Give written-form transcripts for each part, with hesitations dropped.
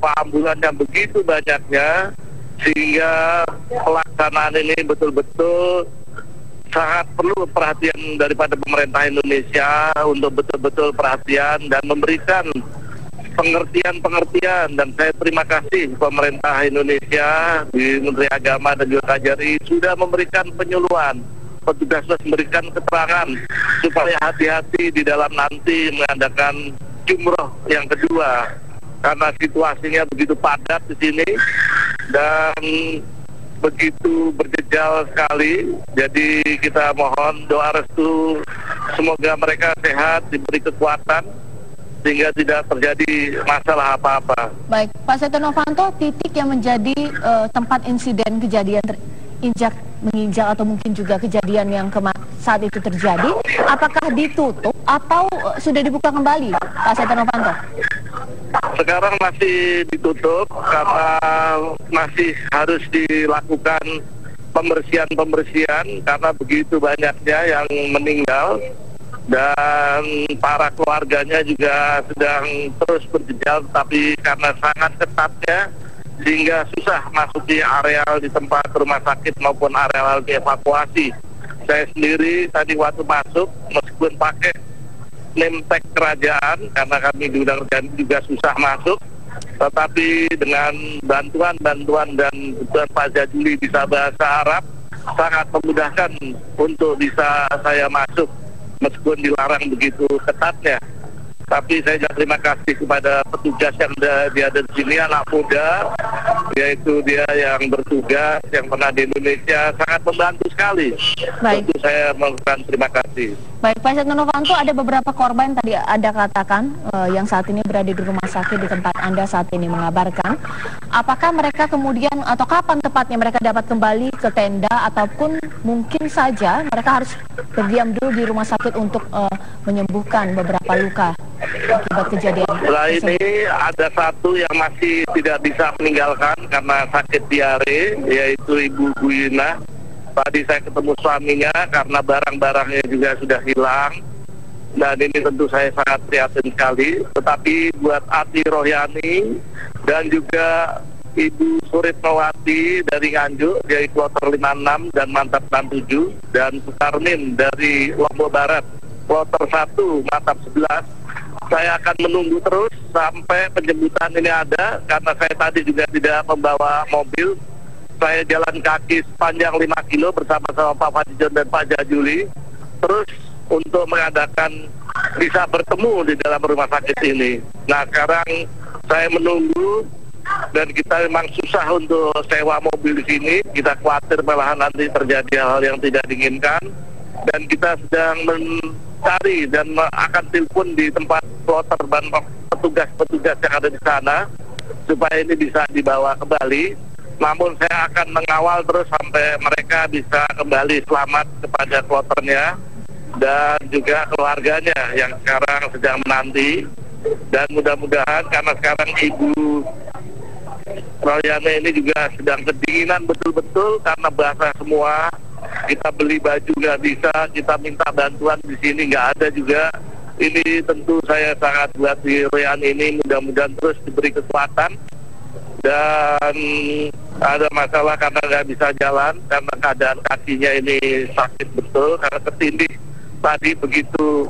beberapa ambulan yang begitu banyaknya, sehingga pelaksanaan ini betul-betul sangat perlu perhatian daripada pemerintah Indonesia untuk betul-betul perhatian dan memberikan pengertian. Dan saya terima kasih pemerintah Indonesia di Menteri Agama dan juga KJRI sudah memberikan penyuluhan, petugas memberikan keterangan supaya hati-hati di dalam nanti mengadakan jumroh yang kedua, karena situasinya begitu padat di sini dan begitu berjejal sekali. Jadi kita mohon doa restu, semoga mereka sehat, diberi kekuatan sehingga tidak terjadi masalah apa-apa. Baik, Pak Setia Novanto, titik yang menjadi tempat insiden kejadian menginjak atau mungkin juga kejadian yang saat itu terjadi, apakah ditutup atau sudah dibuka kembali, Pak Setia Novanto? Sekarang masih ditutup karena masih harus dilakukan pembersihan karena begitu banyaknya yang meninggal dan para keluarganya juga sedang terus berjejal, tapi karena sangat ketatnya sehingga susah masuk di areal di tempat rumah sakit maupun areal dievakuasi. Saya sendiri tadi waktu masuk meskipun pakai name tag kerajaan karena kami di Undang Kerajaan juga susah masuk, tetapi dengan bantuan dan Pak Jajuli bisa bahasa Arab sangat memudahkan untuk bisa saya masuk meskipun dilarang begitu ketatnya. Tapi saya juga terima kasih kepada petugas yang dia ada di sini, anak muda, yaitu dia yang bertugas, yang pernah di Indonesia, sangat membantu sekali. Baik. Tentu saya mengucapkan terima kasih. Baik, Pak Setia Novanto, ada beberapa korban tadi Anda katakan yang saat ini berada di rumah sakit di tempat Anda saat ini mengabarkan. Apakah mereka kemudian atau kapan tepatnya mereka dapat kembali ke tenda ataupun mungkin saja mereka harus berdiam dulu di rumah sakit untuk menyembuhkan beberapa luka akibat kejadian? Setelah ini ada satu yang masih tidak bisa meninggalkan karena sakit diare, yaitu Ibu Guyina. Tadi saya ketemu suaminya karena barang-barangnya juga sudah hilang. Dan ini tentu saya sangat prihatin sekali. Tetapi buat Ati Rohyani dan juga Ibu Suritnowati dari Nganjuk, dari Kloter 56 dan Mantap 67, dan Sukarmin dari Lombok Barat, Kloter 1, Mantap 11. Saya akan menunggu terus sampai penjemputan ini ada, karena saya tadi juga tidak membawa mobil. Saya jalan kaki sepanjang 5 kilo bersama-sama Pak Fadlijon dan Pak Jajuli, terus untuk mengadakan bisa bertemu di dalam rumah sakit ini. Nah, sekarang saya menunggu dan kita memang susah untuk sewa mobil di sini. Kita khawatir malahan nanti terjadi hal yang tidak diinginkan, dan kita sedang mencari dan akan telepon di tempat kloter dan petugas-petugas yang ada di sana supaya ini bisa dibawa kembali. Namun saya akan mengawal terus sampai mereka bisa kembali selamat kepada kloternya dan juga keluarganya yang sekarang sedang menanti. Dan mudah-mudahan karena sekarang Ibu Rohyani ini juga sedang kedinginan betul-betul karena basah semua. Kita beli baju nggak bisa, kita minta bantuan di sini nggak ada juga. Ini tentu saya sangat buat di Rohyani ini mudah-mudahan terus diberi kekuatan. Dan ada masalah karena nggak bisa jalan karena keadaan kakinya ini sakit betul karena ketindih tadi begitu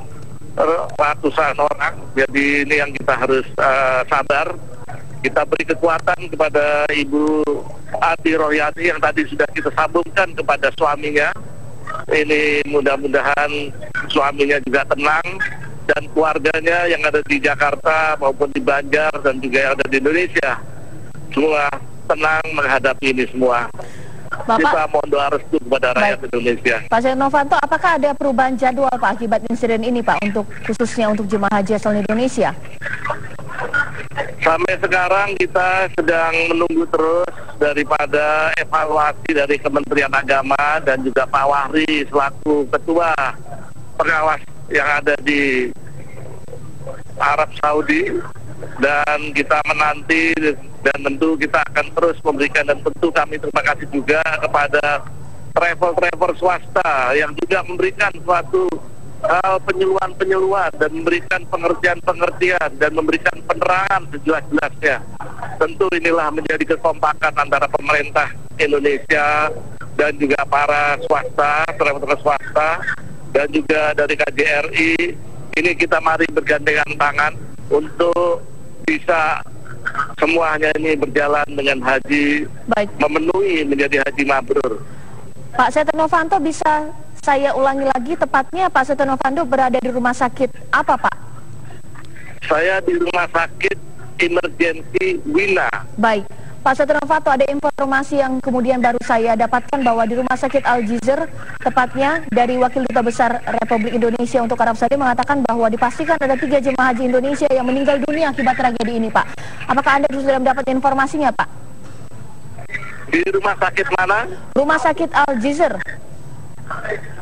ratusan orang. Jadi ini yang kita harus sabar. Kita beri kekuatan kepada Ibu Ati Rohyani yang tadi sudah kita sambungkan kepada suaminya. Ini mudah-mudahan suaminya juga tenang dan keluarganya yang ada di Jakarta maupun di Banjar dan juga yang ada di Indonesia semua tenang menghadapi ini semua. Bapak, kita mohon doa restu kepada rakyat Indonesia. Pak Setia Novanto, apakah ada perubahan jadwal Pak akibat insiden ini Pak, khususnya untuk jemaah haji asal Indonesia? Sampai sekarang kita sedang menunggu terus daripada evaluasi dari Kementerian Agama dan juga Pak Wahri selaku ketua pengawas yang ada di Arab Saudi, dan kita menanti dan tentu kita akan terus memberikan, dan tentu kami terima kasih juga kepada travel swasta yang juga memberikan suatu penyuluhan dan memberikan pengertian-pengertian dan memberikan penerangan sejelas-jelasnya. Tentu inilah menjadi kekompakan antara pemerintah Indonesia dan juga para swasta, travel swasta, dan juga dari KJRI. Ini kita mari bergandengan tangan untuk bisa semuanya ini berjalan dengan haji. Baik. Memenuhi menjadi haji mabrur. Pak Setia Novanto, bisa saya ulangi lagi tepatnya Pak Setia Novanto berada di rumah sakit apa, Pak? Saya di rumah sakit emergensi Wina. Baik, Pak Setia Novanto, ada informasi yang kemudian baru saya dapatkan bahwa di rumah sakit Al-Jizr, tepatnya dari Wakil Duta Besar Republik Indonesia untuk Arab Saudi mengatakan bahwa dipastikan ada 3 jemaah haji Indonesia yang meninggal dunia akibat tragedi ini, Pak. Apakah Anda sudah mendapat informasinya, Pak? Di rumah sakit mana? Rumah sakit Al-Jizr.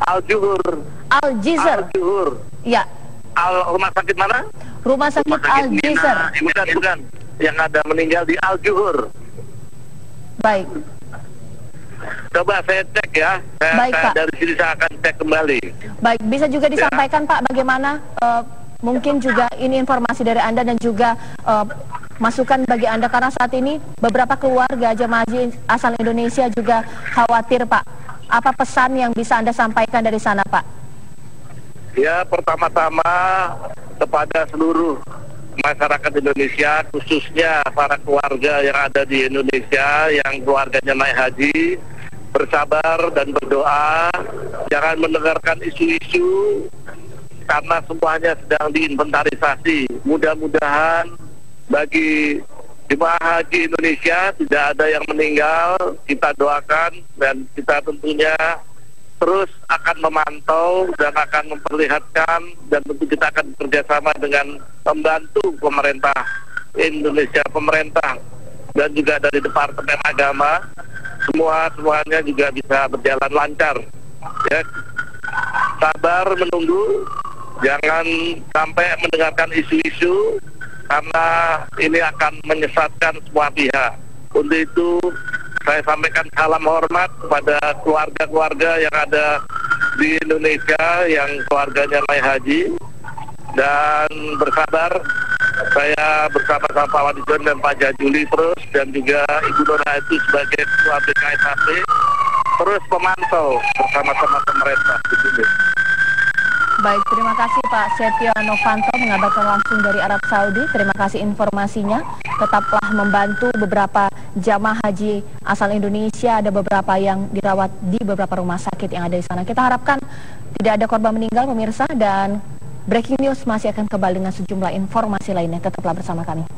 Al-Juhur. Al-Jizr. Al-Juhur. Ya. Rumah sakit mana? Rumah sakit Al-Jizr. Bukan. Yang ada meninggal di Al-Juhur. Baik. Coba saya cek ya. Baik, Pak. Dari sini saya akan cek kembali. Baik, bisa juga disampaikan Pak bagaimana mungkin juga ini informasi dari Anda dan juga masukan bagi Anda karena saat ini beberapa keluarga jemaah haji asal Indonesia juga khawatir, Pak. Apa pesan yang bisa Anda sampaikan dari sana, Pak? Ya, pertama-tama kepada seluruh masyarakat Indonesia, khususnya para keluarga yang ada di Indonesia yang keluarganya naik haji, bersabar dan berdoa, jangan mendengarkan isu-isu karena semuanya sedang diinventarisasi. Mudah-mudahan bagi jemaah haji Indonesia tidak ada yang meninggal. Kita doakan dan kita tentunya terus akan memantau dan akan memperlihatkan, dan tentu kita akan bekerjasama dengan membantu pemerintah Indonesia, pemerintah dan juga dari Departemen Agama, semuanya juga bisa berjalan lancar. Ya, sabar menunggu, jangan sampai mendengarkan isu-isu karena ini akan menyesatkan semua pihak. Untuk itu saya sampaikan salam hormat kepada keluarga-keluarga yang ada di Indonesia yang keluarganya naik haji, dan bersabar. Saya bersama-sama Pak Wadi John dan Pak Jajuli terus, dan juga Ibu Nora itu sebagai Ketua BKSHP terus memantau bersama-sama pemerintah. Baik, terima kasih Pak Setia Novanto mengabarkan langsung dari Arab Saudi. Terima kasih informasinya. Tetaplah membantu beberapa jamaah haji asal Indonesia. Ada beberapa yang dirawat di beberapa rumah sakit yang ada di sana. Kita harapkan tidak ada korban meninggal, pemirsa, dan breaking news masih akan kembali dengan sejumlah informasi lainnya. Tetaplah bersama kami.